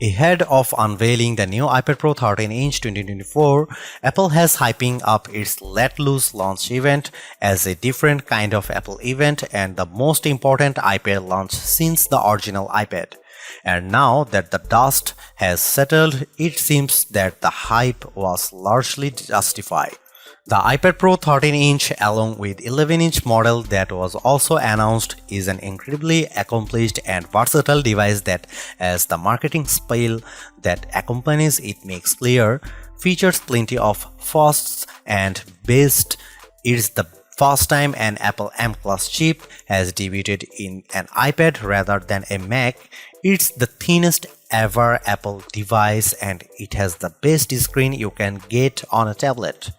Ahead of unveiling the new iPad Pro 13-inch 2024, Apple has hyping up its Let Loose launch event as a different kind of Apple event and the most important iPad launch since the original iPad. And now that the dust has settled, it seems that the hype was largely justified. The iPad Pro 13-inch along with 11-inch model that was also announced is an incredibly accomplished and versatile device that, as the marketing spiel that accompanies it makes clear, features plenty of firsts and best. It's the first time an Apple M-Class chip has debuted in an iPad rather than a Mac. It's the thinnest ever Apple device and it has the best screen you can get on a tablet.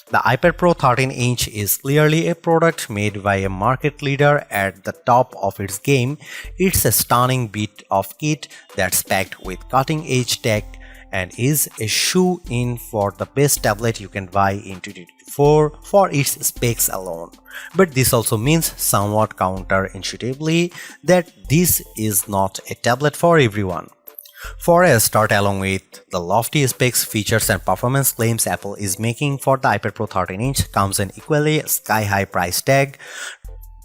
The iPad Pro 13-inch is clearly a product made by a market leader at the top of its game. It's a stunning bit of kit that's packed with cutting-edge tech and is a shoe-in for the best tablet you can buy in 2024 for its specs alone. But this also means somewhat counterintuitively that this is not a tablet for everyone. For a start, along with the lofty specs, features and performance claims Apple is making for the iPad Pro 13-inch comes an equally sky-high price tag,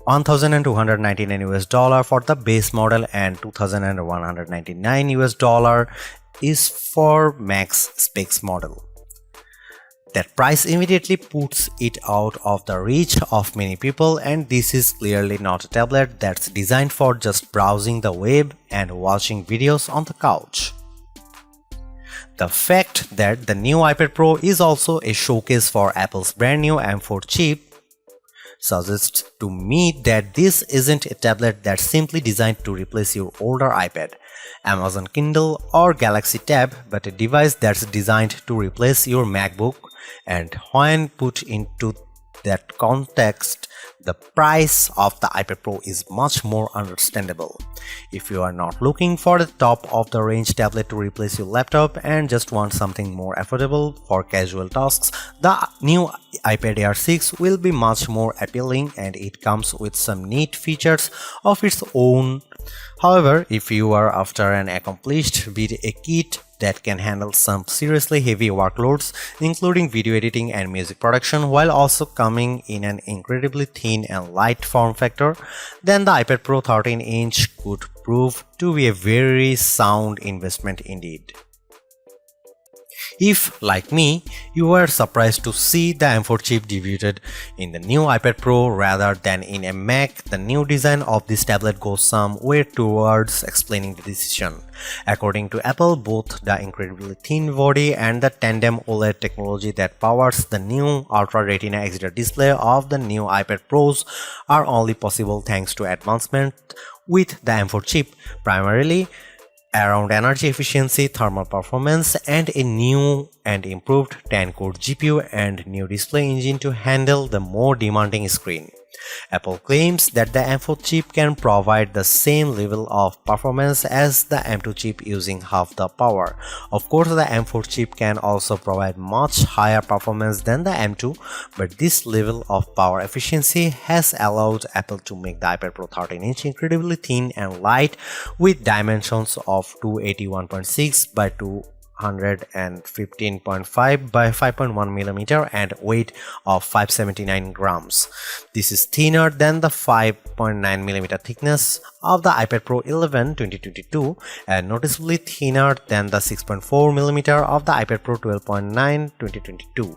$1,299 for the base model and $2,199 is for max specs model. That price immediately puts it out of the reach of many people, and this is clearly not a tablet that's designed for just browsing the web and watching videos on the couch. The fact that the new iPad Pro is also a showcase for Apple's brand new M4 chip suggests to me that this isn't a tablet that's simply designed to replace your older iPad, Amazon Kindle or Galaxy Tab, but a device that's designed to replace your MacBook. And when put into that context, the price of the iPad Pro is much more understandable. If you are not looking for the top of the range tablet to replace your laptop and just want something more affordable for casual tasks, the new iPad Air 6 will be much more appealing and it comes with some neat features of its own. However, if you are after an accomplished with a kit that can handle some seriously heavy workloads, including video editing and music production, while also coming in an incredibly thin and light form factor, then the iPad Pro 13-inch could prove to be a very sound investment indeed. If, like me, you were surprised to see the M4 chip debuted in the new iPad Pro rather than in a Mac, the new design of this tablet goes some way towards explaining the decision. According to Apple, both the incredibly thin body and the tandem OLED technology that powers the new Ultra Retina XDR display of the new iPad Pros are only possible thanks to advancement with the M4 chip, primarily around energy efficiency, thermal performance, and a new and improved 10-core GPU and new display engine to handle the more demanding screen. Apple claims that the M4 chip can provide the same level of performance as the M2 chip using half the power. Of course, the M4 chip can also provide much higher performance than the M2, but this level of power efficiency has allowed Apple to make the iPad Pro 13-inch incredibly thin and light with dimensions of 281.6 by 215.5 by 5.1 mm and weight of 579 grams. This is thinner than the 5.9 mm thickness of the iPad Pro 11 2022 and noticeably thinner than the 6.4 mm of the iPad Pro 12.9 2022.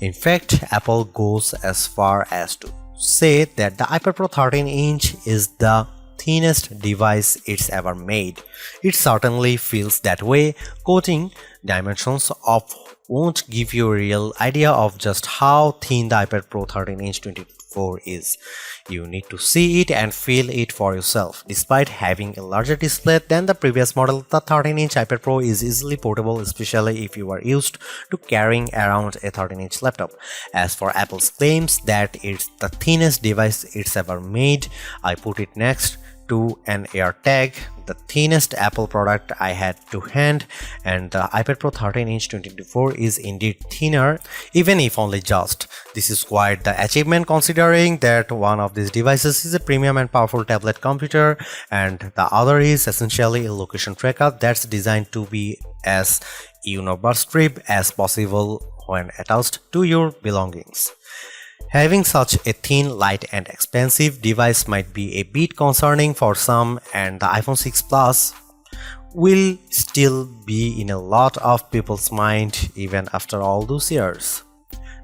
In fact, Apple goes as far as to say that the iPad Pro 13-inch is the thinnest device it's ever made. It certainly feels that way. Quoting, "Dimensions of won't give you a real idea of just how thin the iPad Pro 13-inch 2024 is. You need to see it and feel it for yourself. Despite having a larger display than the previous model, the 13-inch iPad Pro is easily portable, especially if you are used to carrying around a 13-inch laptop. As for Apple's claims that it's the thinnest device it's ever made, I put it next to an AirTag, the thinnest Apple product I had to hand, and the iPad Pro 13-inch 2024 is indeed thinner, even if only just. This is quite the achievement considering that one of these devices is a premium and powerful tablet computer and the other is essentially a location tracker that's designed to be as universal as possible when attached to your belongings. Having such a thin, light and expensive device might be a bit concerning for some, and the iPhone 6 Plus will still be in a lot of people's mind even after all those years.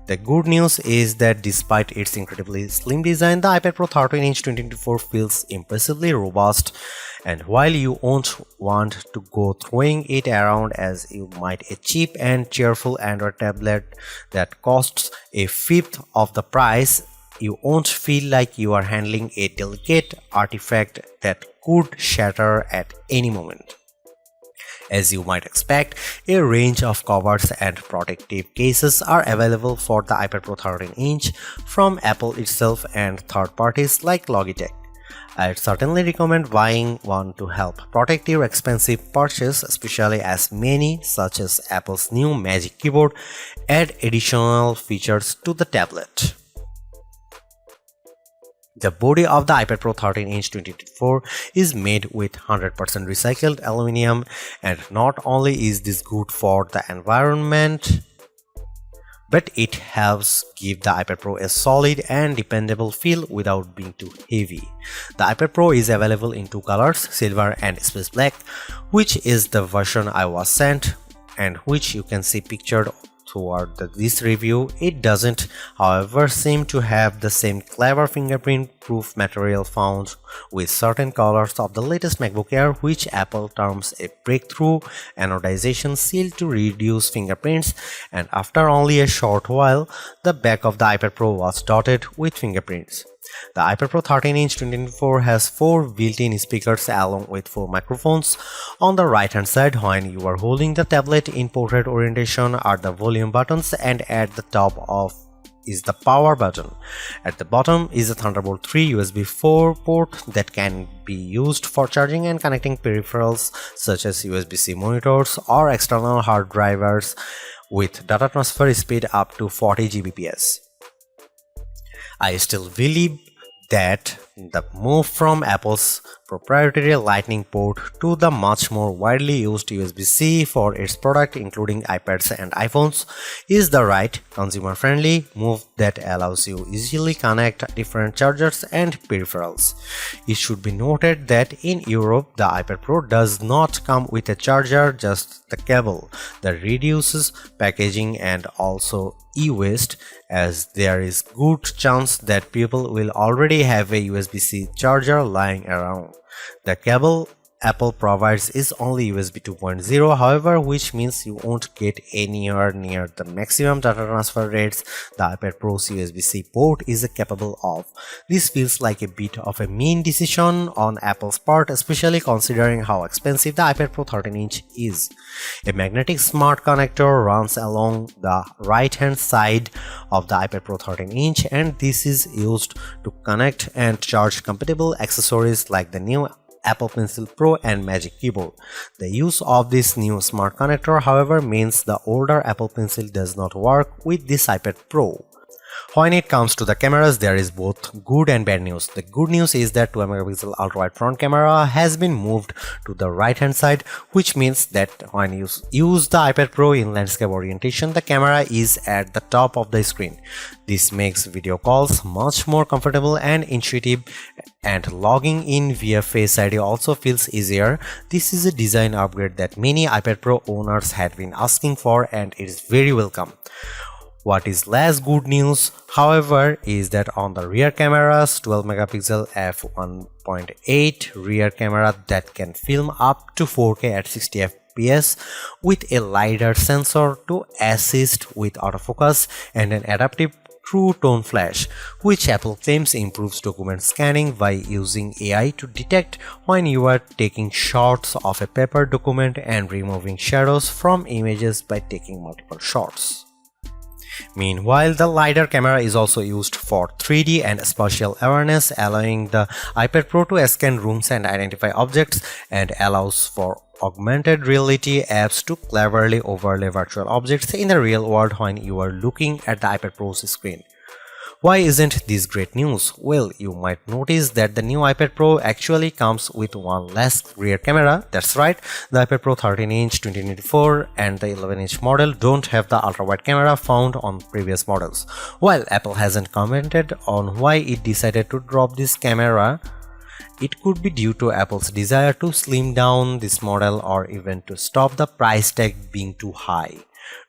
The good news is that despite its incredibly slim design, the iPad Pro 13-inch 2024 feels impressively robust, and while you won't want to go throwing it around as you might a cheap and cheerful Android tablet that costs a fifth of the price, you won't feel like you are handling a delicate artifact that could shatter at any moment. As you might expect, a range of covers and protective cases are available for the iPad Pro 13-inch from Apple itself and third parties like Logitech. I'd certainly recommend buying one to help protect your expensive purchase, especially as many, such as Apple's new Magic Keyboard, add additional features to the tablet. The body of the iPad Pro 13-inch 2024 is made with 100% recycled aluminum, and not only is this good for the environment, but it helps give the iPad Pro a solid and dependable feel without being too heavy. The iPad Pro is available in two colors, silver and space black, which is the version I was sent and which you can see pictured toward this review. It doesn't, however, seem to have the same clever fingerprint-proof material found with certain colors of the latest MacBook Air, which Apple terms a breakthrough anodization seal to reduce fingerprints, and after only a short while, the back of the iPad Pro was dotted with fingerprints. The iPad Pro 13-inch 2024 has 4 built-in speakers along with 4 microphones. On the right hand side, when you are holding the tablet in portrait orientation, are the volume buttons, and at the top is the power button. At the bottom is a Thunderbolt 3 USB 4 port that can be used for charging and connecting peripherals such as USB-C monitors or external hard drivers with data transfer speed up to 40 Gbps. I still believe that the move from Apple's proprietary Lightning port to the much more widely used USB-C for its product including iPads and iPhones is the right consumer-friendly move that allows you easily connect different chargers and peripherals. It should be noted that in Europe the iPad Pro does not come with a charger, just the cable. That reduces packaging and also e-waste, as there is good chance that people will already have a USB-C charger lying around. The cable Apple provides is only USB 2.0, however, which means you won't get anywhere near the maximum data transfer rates the iPad Pro's USB-C port is capable of. This feels like a bit of a mean decision on Apple's part, especially considering how expensive the iPad Pro 13-inch is. A magnetic smart connector runs along the right-hand side of the iPad Pro 13-inch, and this is used to connect and charge compatible accessories like the new Apple Pencil Pro and Magic Keyboard. The use of this new smart connector, however, means the older Apple Pencil does not work with this iPad Pro. When it comes to the cameras, there is both good and bad news. The good news is that 12-megapixel ultra-wide front camera has been moved to the right hand side, which means that when you use the iPad Pro in landscape orientation, the camera is at the top of the screen. This makes video calls much more comfortable and intuitive, and logging in via Face ID also feels easier. This is a design upgrade that many iPad Pro owners had been asking for, and it is very welcome. What is less good news, however, is that on the rear cameras, 12-megapixel f1.8 rear camera that can film up to 4K at 60 fps with a LiDAR sensor to assist with autofocus and an adaptive True Tone Flash, which Apple claims improves document scanning by using AI to detect when you are taking shots of a paper document and removing shadows from images by taking multiple shots. Meanwhile, the LiDAR camera is also used for 3D and spatial awareness, allowing the iPad Pro to scan rooms and identify objects, and allows for augmented reality apps to cleverly overlay virtual objects in the real world when you are looking at the iPad Pro's screen. Why isn't this great news? Well, you might notice that the new iPad Pro actually comes with one less rear camera. That's right, the iPad Pro 13-inch 2024 and the 11-inch model don't have the ultra-wide camera found on previous models. While Apple hasn't commented on why it decided to drop this camera, it could be due to Apple's desire to slim down this model or even to stop the price tag being too high.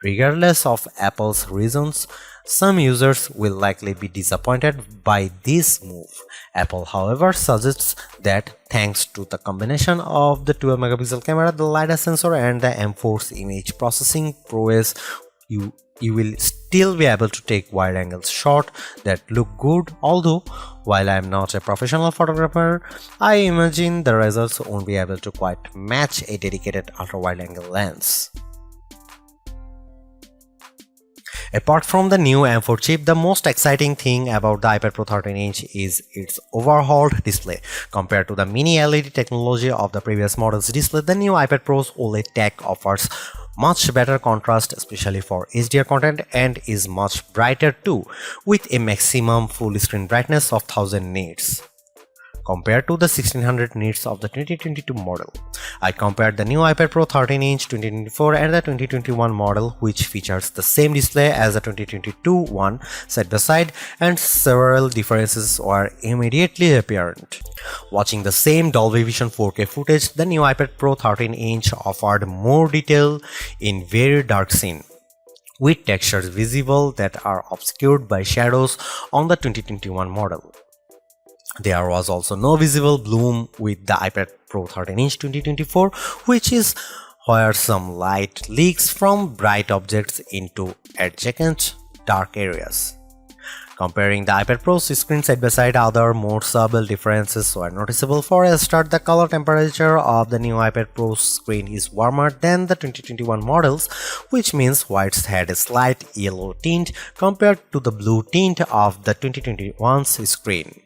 Regardless of Apple's reasons, some users will likely be disappointed by this move. Apple, however, suggests that thanks to the combination of the 12-megapixel camera, the LiDAR sensor, and the M4's image processing prowess, you will still be able to take wide-angle shots that look good. Although, while I am not a professional photographer, I imagine the results won't be able to quite match a dedicated ultra-wide-angle lens. Apart from the new M4 chip, the most exciting thing about the iPad Pro 13-inch is its overhauled display. Compared to the mini LED technology of the previous model's display, the new iPad Pro's OLED tech offers much better contrast, especially for HDR content, and is much brighter too, with a maximum full screen brightness of 1000 nits. Compared to the 1600 nits of the 2022 model. I compared the new iPad Pro 13-inch 2024 and the 2021 model, which features the same display as the 2022 one side by side, and several differences were immediately apparent. Watching the same Dolby Vision 4K footage, the new iPad Pro 13-inch offered more detail in very dark scene, with textures visible that are obscured by shadows on the 2021 model. There was also no visible bloom with the iPad Pro 13-inch 2024, which is where some light leaks from bright objects into adjacent dark areas. Comparing the iPad Pro's screen side by side, other more subtle differences were noticeable. For a start, the color temperature of the new iPad Pro's screen is warmer than the 2021 models, which means whites had a slight yellow tint compared to the blue tint of the 2021's screen.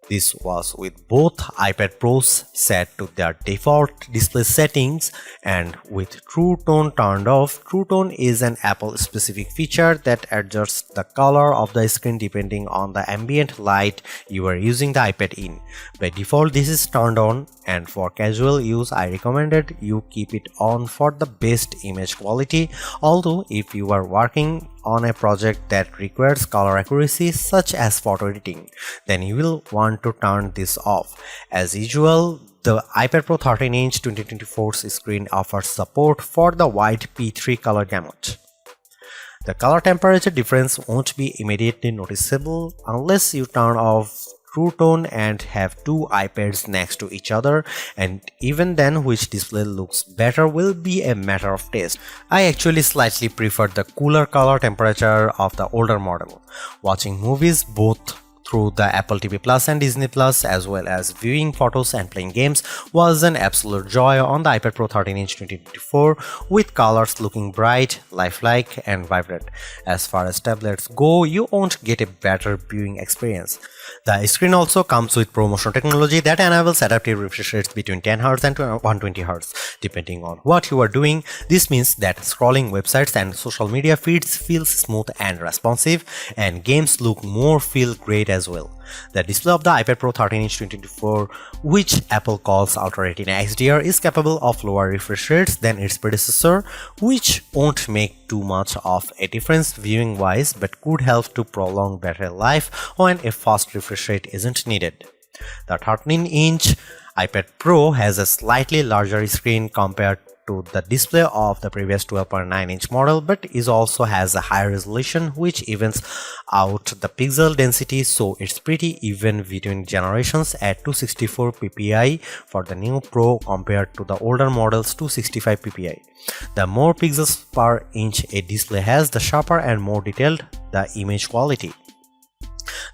This was with both iPad Pros set to their default display settings and with True Tone turned off. True Tone is an Apple-specific feature that adjusts the color of the screen depending on the ambient light you are using the iPad in. By default, this is turned on, and for casual use, I recommended you keep it on for the best image quality. Although, if you are working on a project that requires color accuracy such as photo editing, then you will want to turn this off. As usual, the iPad Pro 13-inch 2024's screen offers support for the wide P3 color gamut. The color temperature difference won't be immediately noticeable unless you turn off True Tone and have two iPads next to each other, and even then which display looks better will be a matter of taste. I actually slightly prefer the cooler color temperature of the older model. Watching movies both through the Apple TV Plus and Disney Plus, as well as viewing photos and playing games, was an absolute joy on the iPad Pro 13-inch 2024, with colors looking bright, lifelike, and vibrant. As far as tablets go, you won't get a better viewing experience. The screen also comes with ProMotion technology that enables adaptive refresh rates between 10Hz and 120Hz, depending on what you are doing. This means that scrolling websites and social media feeds feels smooth and responsive, and games feel great as well. The display of the iPad Pro 13-inch 2024, which Apple calls Ultra Retina XDR, is capable of lower refresh rates than its predecessor, which won't make too much of a difference viewing wise but could help to prolong battery life when a fast refresh rate isn't needed. The 13-inch iPad Pro has a slightly larger screen compared to the display of the previous 12.9-inch model, but it also has a higher resolution which evens out the pixel density, so it's pretty even between generations at 264 ppi for the new Pro compared to the older model's 265 ppi. The more pixels per inch a display has, the sharper and more detailed the image quality.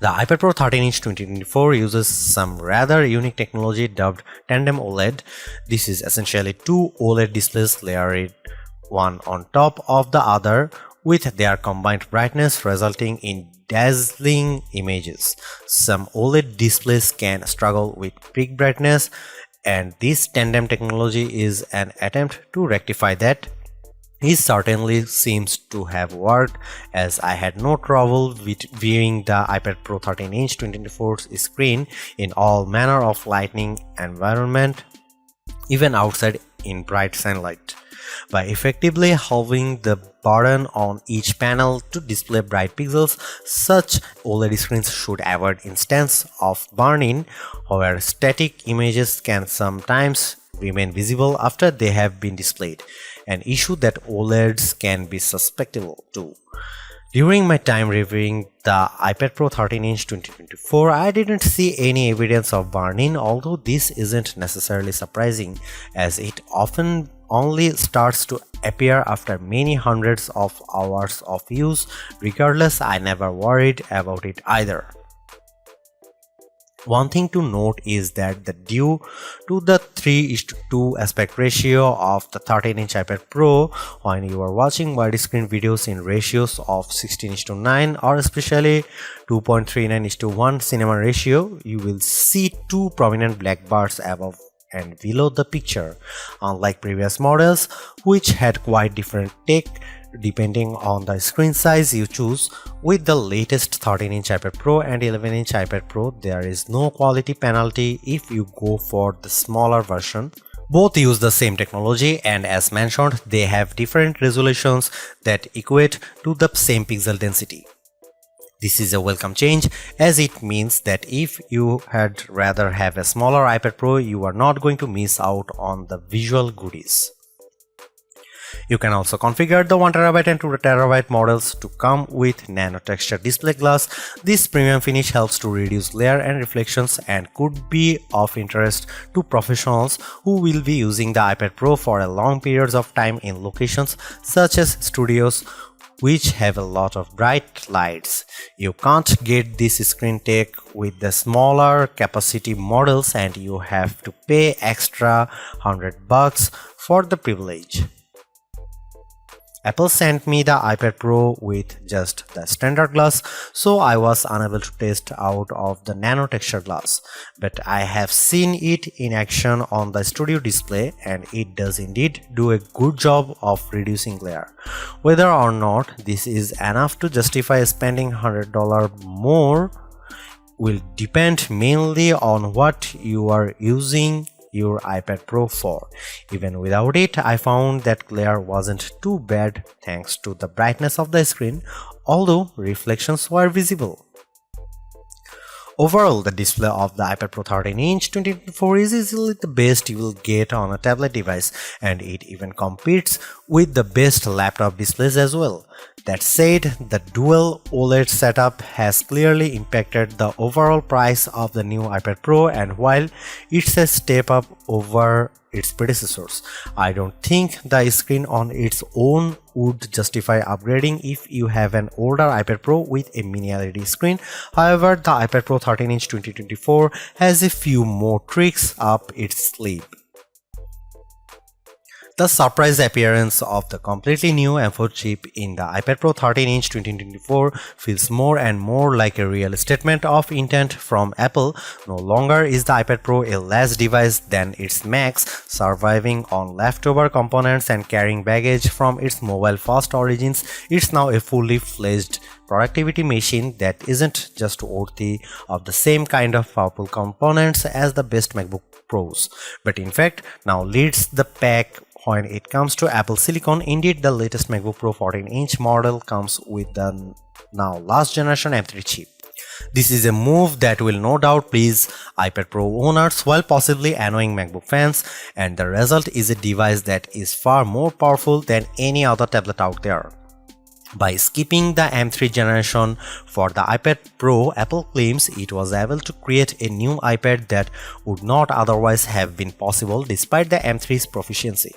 The iPad Pro 13-inch 2024 uses some rather unique technology dubbed Tandem OLED. This is essentially two OLED displays layered one on top of the other with their combined brightness resulting in dazzling images. Some OLED displays can struggle with peak brightness, and this tandem technology is an attempt to rectify that. It certainly seems to have worked, as I had no trouble with viewing the iPad Pro 13-inch 2024 screen in all manner of lighting environment, even outside in bright sunlight. By effectively halving the burden on each panel to display bright pixels, such OLED screens should avoid instances of burn-in, where static images can sometimes remain visible after they have been displayed, an issue that OLEDs can be susceptible to. During my time reviewing the iPad Pro 13-inch 2024, I didn't see any evidence of burn-in, although this isn't necessarily surprising, as it often only starts to appear after many hundreds of hours of use. Regardless, I never worried about it either. One thing to note is that due to the 3:2 aspect ratio of the 13-inch iPad Pro, when you are watching widescreen videos in ratios of 16:9 or especially 2.39:1 cinema ratio, you will see two prominent black bars above and below the picture, unlike previous models which had quite different tech depending on the screen size you choose. With the latest 13-inch iPad Pro and 11-inch iPad Pro, there is no quality penalty if you go for the smaller version. Both use the same technology, and as mentioned, they have different resolutions that equate to the same pixel density. This is a welcome change, as it means that if you had rather have a smaller iPad Pro, you are not going to miss out on the visual goodies. You can also configure the 1TB and 2TB models to come with nano texture display glass. This premium finish helps to reduce glare and reflections and could be of interest to professionals who will be using the iPad Pro for a long periods of time in locations such as studios which have a lot of bright lights. You can't get this screen tech with the smaller capacity models, and you have to pay extra $100 for the privilege. Apple sent me the iPad Pro with just the standard glass, so I was unable to test out of the nano texture glass, but I have seen it in action on the studio display, and it does indeed do a good job of reducing glare. Whether or not this is enough to justify spending $100 more will depend mainly on what you are using your iPad Pro for. Even without it, I found that glare wasn't too bad thanks to the brightness of the screen, although reflections were visible. Overall, the display of the iPad Pro 13-inch 2024 is easily the best you will get on a tablet device, and it even competes with the best laptop displays as well. That said, the dual OLED setup has clearly impacted the overall price of the new iPad Pro, and while it's a step up over its predecessors, I don't think the screen on its own would justify upgrading if you have an older iPad Pro with a mini LED screen. However, the iPad Pro 13-inch 2024 has a few more tricks up its sleeve. The surprise appearance of the completely new M4 chip in the iPad Pro 13-inch 2024 feels more and more like a real statement of intent from Apple. No longer is the iPad Pro a less device than its max, surviving on leftover components and carrying baggage from its mobile-first origins. It's now a fully fledged productivity machine that isn't just worthy of the same kind of powerful components as the best MacBook Pros, but in fact now leads the pack when it comes to Apple Silicon. Indeed, the latest MacBook Pro 14-inch model comes with the now last generation M3 chip. This is a move that will no doubt please iPad Pro owners while possibly annoying MacBook fans, and the result is a device that is far more powerful than any other tablet out there. By skipping the M3 generation for the iPad Pro, Apple claims it was able to create a new iPad that would not otherwise have been possible despite the M3's proficiency.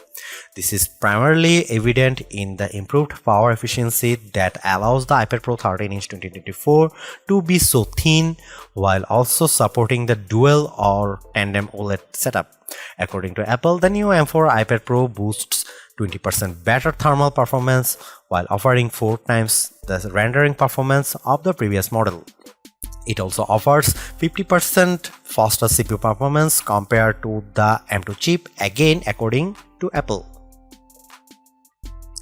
This is primarily evident in the improved power efficiency that allows the iPad Pro 13-inch 2024 to be so thin while also supporting the dual or tandem OLED setup. According to Apple, the new M4 iPad Pro boasts 20% better thermal performance, while offering 4 times the rendering performance of the previous model. It also offers 50% faster CPU performance compared to the M2 chip, again according to Apple.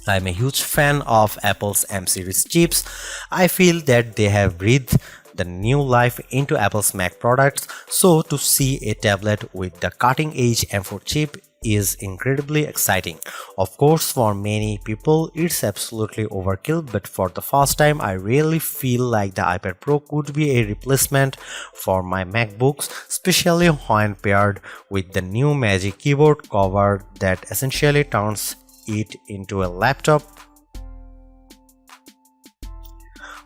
I'm a huge fan of Apple's M series chips. I feel that they have breathed the new life into Apple's Mac products, so to see a tablet with the cutting-edge M4 chip is incredibly exciting. Of course, for many people it's absolutely overkill, but for the first time I really feel like the iPad Pro could be a replacement for my MacBooks, especially when paired with the new Magic Keyboard cover that essentially turns it into a laptop.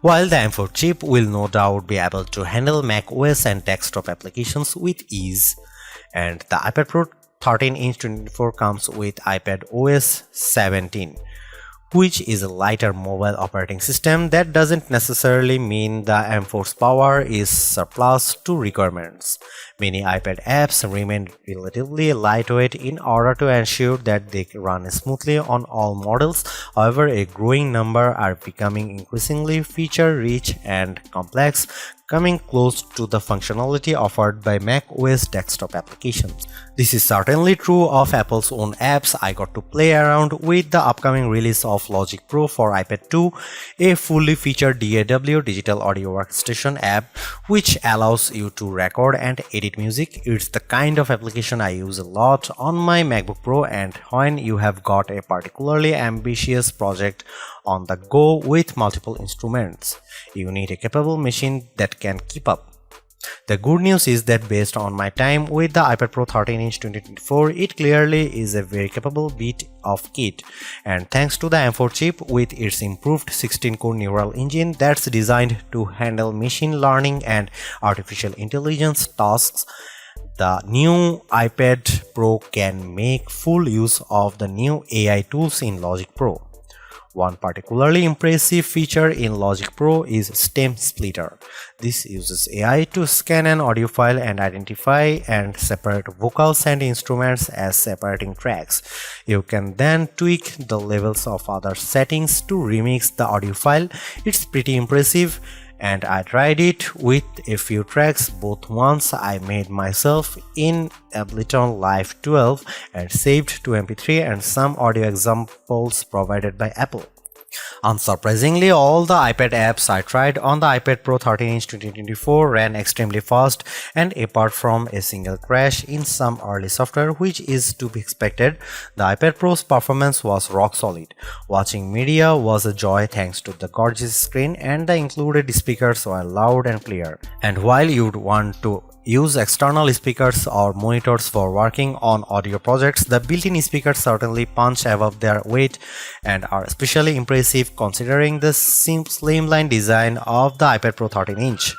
While the M4 chip will no doubt be able to handle Mac OS and desktop applications with ease, and the iPad Pro 13-inch 24 comes with iPad OS 17, which is a lighter mobile operating system. That doesn't necessarily mean the M4's power is surplus to requirements. Many iPad apps remain relatively lightweight in order to ensure that they run smoothly on all models. However, a growing number are becoming increasingly feature-rich and complex, coming close to the functionality offered by Mac OS desktop applications. This is certainly true of Apple's own apps. I got to play around with the upcoming release of Logic Pro for iPad 2, a fully featured DAW digital audio workstation app which allows you to record and edit music. It's the kind of application I use a lot on my MacBook Pro, and when you have got a particularly ambitious project on the go with multiple instruments, you need a capable machine that can keep up. The good news is that based on my time with the iPad Pro 13-inch 2024, it clearly is a very capable bit of kit, and thanks to the M4 chip with its improved 16-core neural engine that's designed to handle machine learning and artificial intelligence tasks, the new iPad Pro can make full use of the new AI tools in Logic Pro. One particularly impressive feature in Logic Pro is Stem Splitter. This uses AI to scan an audio file and identify and separate vocals and instruments as separating tracks. You can then tweak the levels of other settings to remix the audio file. It's pretty impressive, and I tried it with a few tracks, both ones I made myself in Ableton Live 12 and saved to MP3, and some audio examples provided by Apple. Unsurprisingly, all the iPad apps I tried on the iPad Pro 13-inch 2024 ran extremely fast, and apart from a single crash in some early software, which is to be expected, the iPad Pro's performance was rock solid. Watching media was a joy thanks to the gorgeous screen, and the included speakers were loud and clear. And while you'd want to use external speakers or monitors for working on audio projects, the built-in speakers certainly punch above their weight and are especially impressive considering the slimline design of the iPad Pro 13-inch.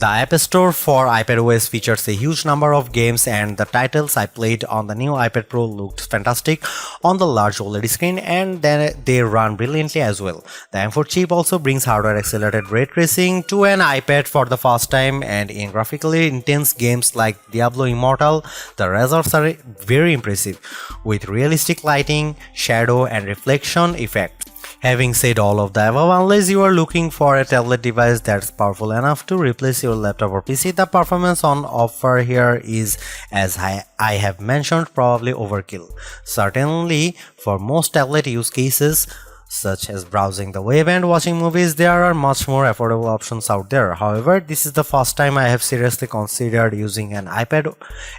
The App Store for iPadOS features a huge number of games, and the titles I played on the new iPad Pro looked fantastic on the large OLED screen, and then they run brilliantly as well. The M4 chip also brings hardware accelerated ray tracing to an iPad for the first time, and in graphically intense games like Diablo Immortal, the results are very impressive, with realistic lighting, shadow, and reflection effects. Having said all of the above, unless you are looking for a tablet device that's powerful enough to replace your laptop or PC, the performance on offer here is, as I have mentioned, probably overkill. Certainly, for most tablet use cases, such as browsing the web and watching movies, there are much more affordable options out there. However, this is the first time I have seriously considered using an iPad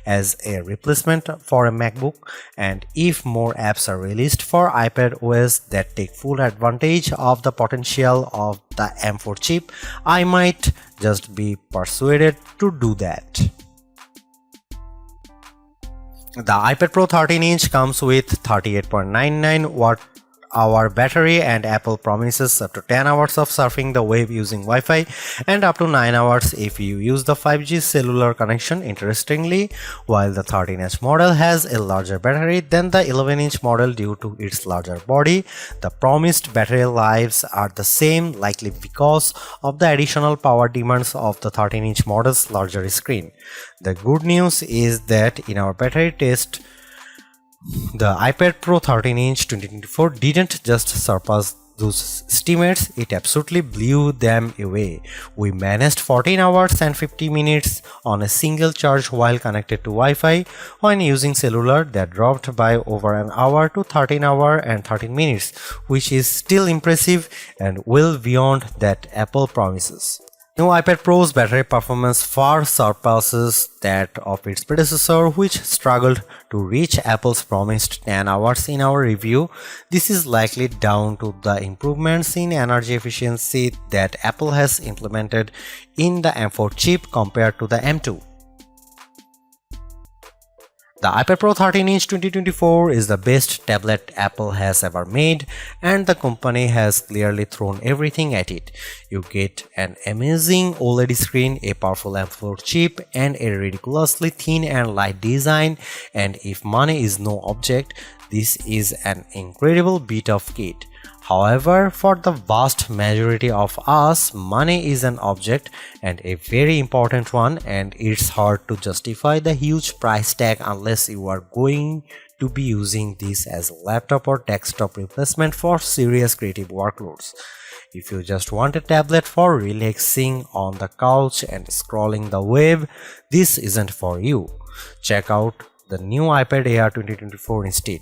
as a replacement for a MacBook, and if more apps are released for iPad OS that take full advantage of the potential of the M4 chip, I might just be persuaded to do that. The iPad Pro 13-inch comes with 38.99 watt-hour battery, and Apple promises up to 10 hours of surfing the web using Wi-Fi and up to 9 hours if you use the 5G cellular connection. Interestingly, while the 13-inch model has a larger battery than the 11-inch model due to its larger body, the promised battery lives are the same, likely because of the additional power demands of the 13-inch model's larger screen. The good news is that in our battery test, the iPad Pro 13-inch 2024 didn't just surpass those estimates, it absolutely blew them away. We managed 14 hours and 50 minutes on a single charge while connected to Wi-Fi. When using cellular, that dropped by over an hour to 13 hours and 13 minutes, which is still impressive and well beyond that Apple promises. New iPad Pro's battery performance far surpasses that of its predecessor, which struggled to reach Apple's promised 10 hours in our review. This is likely down to the improvements in energy efficiency that Apple has implemented in the M4 chip compared to the M2. The iPad Pro 13-inch 2024 is the best tablet Apple has ever made, and the company has clearly thrown everything at it. You get an amazing OLED screen, a powerful M4 chip, and a ridiculously thin and light design, and if money is no object, this is an incredible bit of kit. However, for the vast majority of us, money is an object and a very important one, and it's hard to justify the huge price tag unless you are going to be using this as a laptop or desktop replacement for serious creative workloads. If you just want a tablet for relaxing on the couch and scrolling the web, this isn't for you. Check out the new iPad Air 2024 instead.